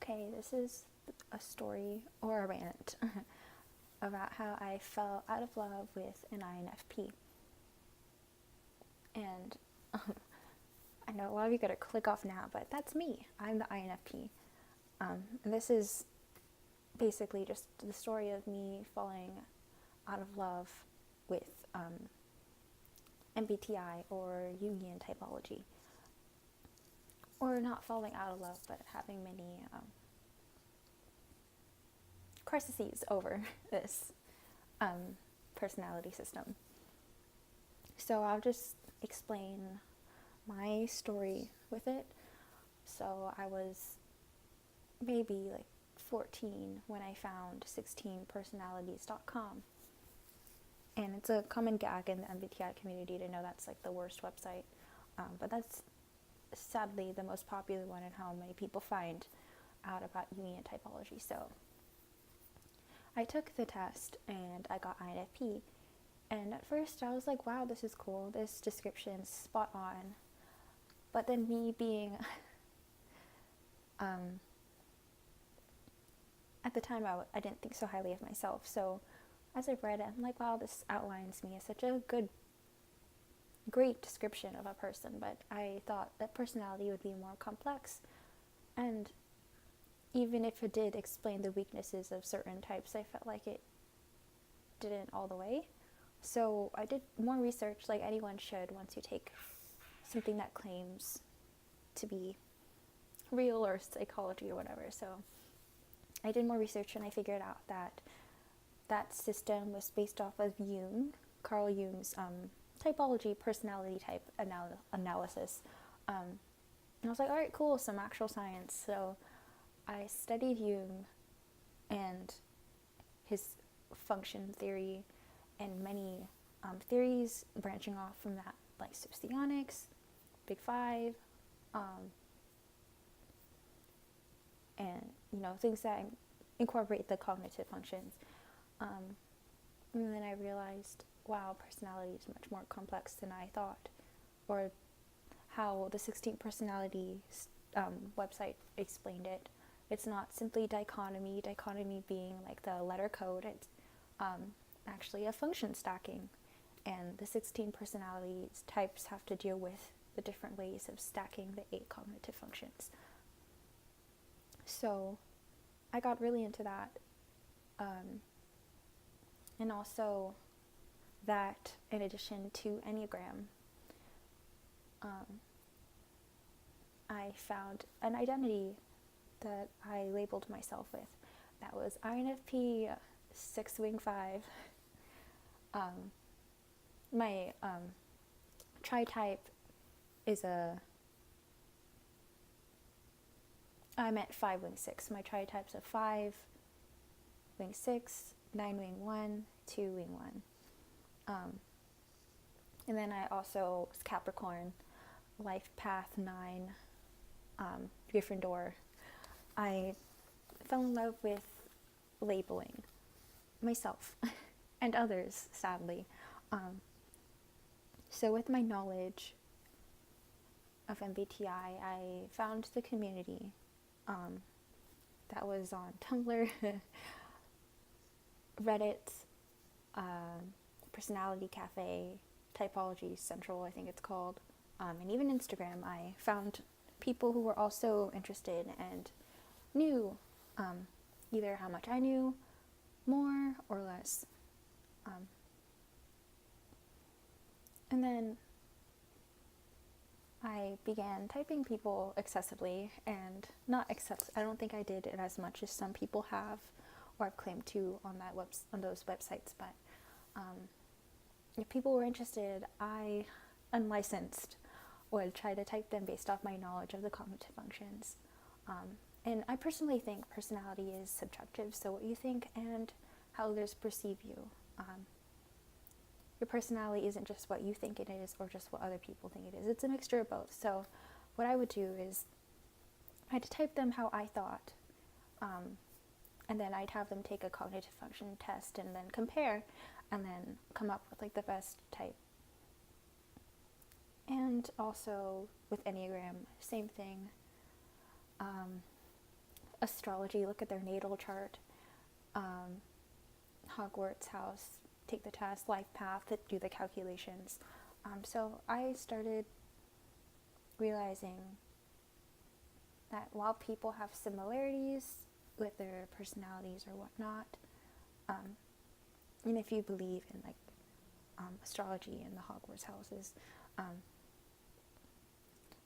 Okay, this is a story or a rant about how I fell out of love with an INFP. And I know a lot of you gotta click off now, but that's me. I'm the INFP. And this is basically just the story of me falling out of love with MBTI or Jungian typology. Or not falling out of love, but having many crises over this personality system. So I'll just explain my story with it. So I was maybe like 14 when I found 16personalities.com. And it's a common gag in the MBTI community to know that's like the worst website. But that's sadly the most popular one and how many people find out about Jungian typology. So I took the test and I got INFP. And at first I was like, wow, this is cool. This description's spot on. But then me being, at the time I didn't think so highly of myself. So as I've read it, I'm like, wow, this outlines me as such a great description of a person. But I thought that personality would be more complex. And even if it did explain the weaknesses of certain types, I felt like it didn't all the way. So I did more research, like anyone should once you take something that claims to be real or psychology or whatever. So I did more research and I figured out that system was based off of Carl Jungs' typology, personality type analysis. And I was like, all right, cool, some actual science. So I studied Jung and his function theory and many theories branching off from that, like socionics, Big Five, and things that incorporate the cognitive functions. And then I realized, wow, personality is much more complex than I thought, or how the 16 personalities website explained it. It's not simply dichotomy being like the letter code. It's actually a function stacking, and the 16 personalities types have to deal with the different ways of stacking the 8 cognitive functions. So I got really into that, and also that in addition to Enneagram, I found an identity that I labeled myself with. That was INFP 6 wing 5. My tri-type is I'm at 5 wing 6. My tri-type's a 5 wing 6, 9 wing 1, 2 wing 1. And then I also was Capricorn, life path 9, Gryffindor. I fell in love with labeling myself and others, sadly. So with my knowledge of MBTI, I found the community that was on Tumblr, Reddit, Personality Cafe, Typology Central, I think it's called, and even Instagram. I found people who were also interested and knew either how much I knew, more or less. And then I began typing people excessively, and I don't think I did it as much as some people have, or I've claimed to on those websites, but if people were interested, I, unlicensed, would try to type them based off my knowledge of the cognitive functions. And I personally think personality is subjective, so what you think and how others perceive you. Your personality isn't just what you think it is or just what other people think it is. It's a mixture of both. So what I would do is I'd type them how I thought, and then I'd have them take a cognitive function test and then compare and then come up with like the best type. And also with Enneagram, same thing. astrology, look at their natal chart, Hogwarts house, take the test, life path, do the calculations. So I started realizing that while people have similarities with their personalities or whatnot, and if you believe in like astrology and the Hogwarts houses,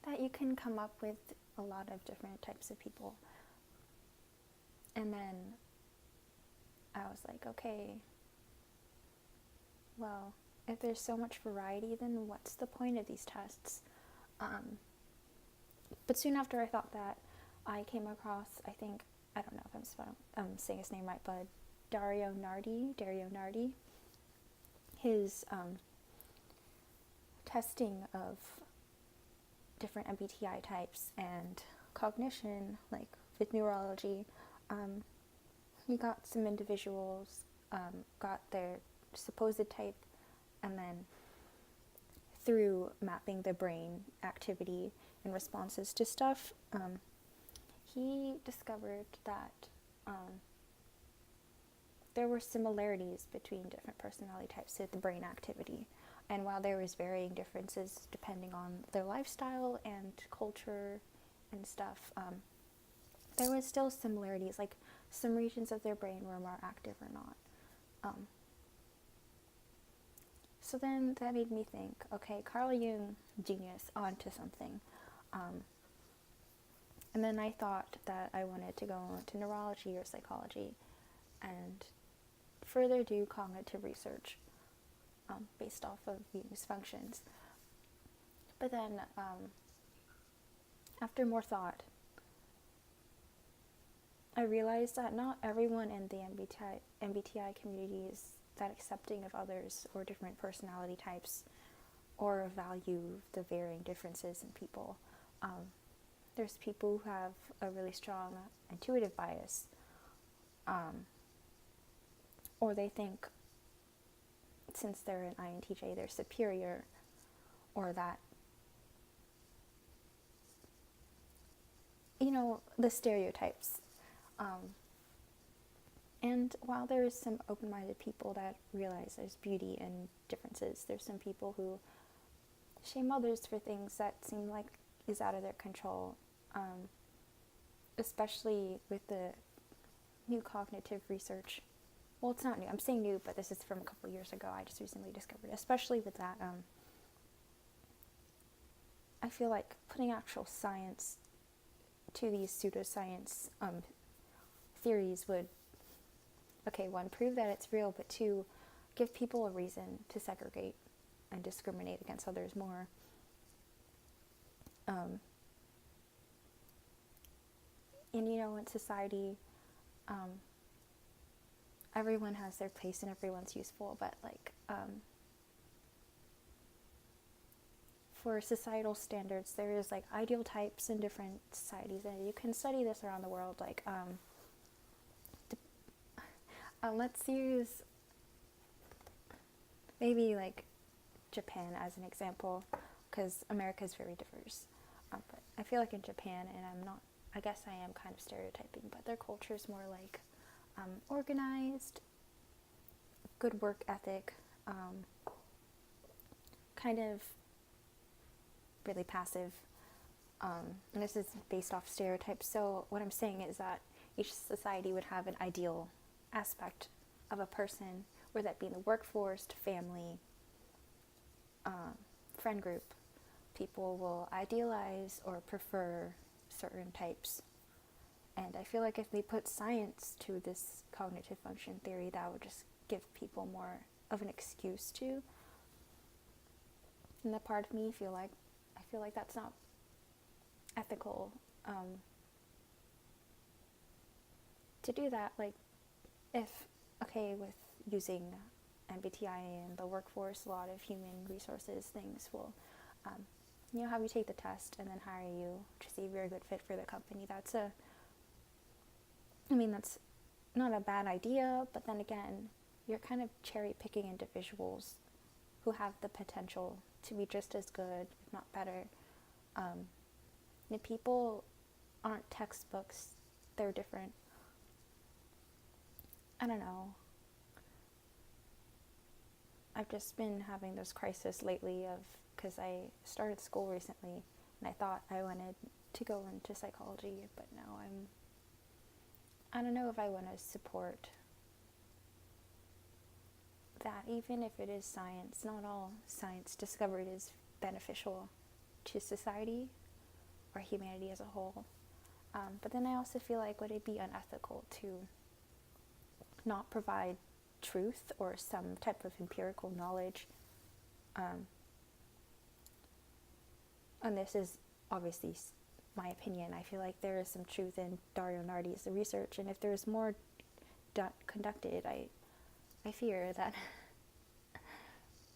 that you can come up with a lot of different types of people. And then I was like, okay, well, if there's so much variety, then what's the point of these tests? But soon after I thought that, I came across, I think, I don't know if I'm saying his name right, but Dario Nardi, his testing of different MBTI types and cognition, like with neurology, he got some individuals, got their supposed type, and then through mapping the brain activity and responses to stuff, he discovered that there were similarities between different personality types with the brain activity. And while there was varying differences depending on their lifestyle and culture and stuff, there was still similarities, like some regions of their brain were more active or not. So then that made me think, okay, Carl Jung, genius, onto something. And then I thought that I wanted to go into neurology or psychology and further do cognitive research based off of Jung's functions. But then, after more thought, I realized that not everyone in the MBTI community is that accepting of others or different personality types or value the varying differences in people. There's people who have a really strong intuitive bias, or they think since they're an INTJ they're superior, or that, you know, the stereotypes. And while there is some open-minded people that realize there's beauty in differences, there's some people who shame others for things that seem like is out of their control, especially with the new cognitive research. Well, it's not new. I'm saying new, but this is from a couple years ago. I just recently discovered it. Especially with that, I feel like putting actual science to these pseudoscience theories would, okay, one, prove that it's real, but two, give people a reason to segregate and discriminate against others more. And you know, in society, everyone has their place and everyone's useful, but like, for societal standards, there is like ideal types in different societies, and you can study this around the world. Like, let's use maybe like Japan as an example, because America is very diverse. But I feel like in Japan, and I guess I am kind of stereotyping, but their culture is more like organized, good work ethic, kind of really passive. And this is based off stereotypes. So what I'm saying is that each society would have an ideal aspect of a person, whether that be in the workforce, family, friend group. People will idealize or prefer certain types. And I feel like if they put science to this cognitive function theory, that would just give people more of an excuse to. And that part of me I feel like that's not ethical to do that. Like, with using MBTI in the workforce, a lot of human resources things will, have you take the test and then hire you to see if you're a good fit for the company. That's not a bad idea, but then again, you're kind of cherry picking individuals who have the potential to be just as good, if not better. The people aren't textbooks they're different. I don't know. I've just been having this crisis lately of, because I started school recently and I thought I wanted to go into psychology, but now I don't know if I want to support that, even if it is science. Not all science discovered is beneficial to society or humanity as a whole. But then I also feel like, would it be unethical to not provide truth or some type of empirical knowledge? And this is obviously my opinion. I feel like there is some truth in Dario Nardi's research, and if there's more conducted, I fear that it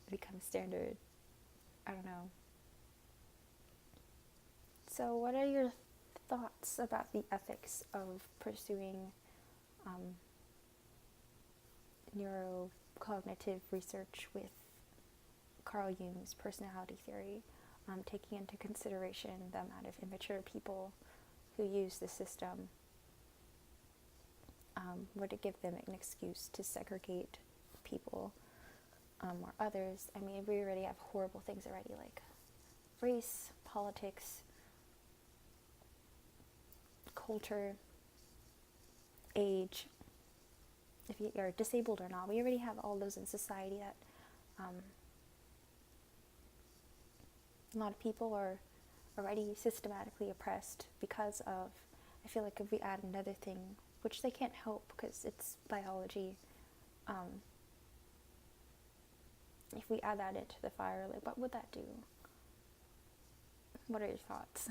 becomes standard. I don't know. So what are your thoughts about the ethics of pursuing neurocognitive research with Carl Jung's personality theory, taking into consideration the amount of immature people who use the system? Would it give them an excuse to segregate people or others? I mean, we already have horrible things already, like race, politics, culture, age, if you are disabled or not. We already have all those in society that a lot of people are already systematically oppressed because of. I feel like if we add another thing, which they can't help because it's biology, if we add that into the fire, like, what would that do? What are your thoughts?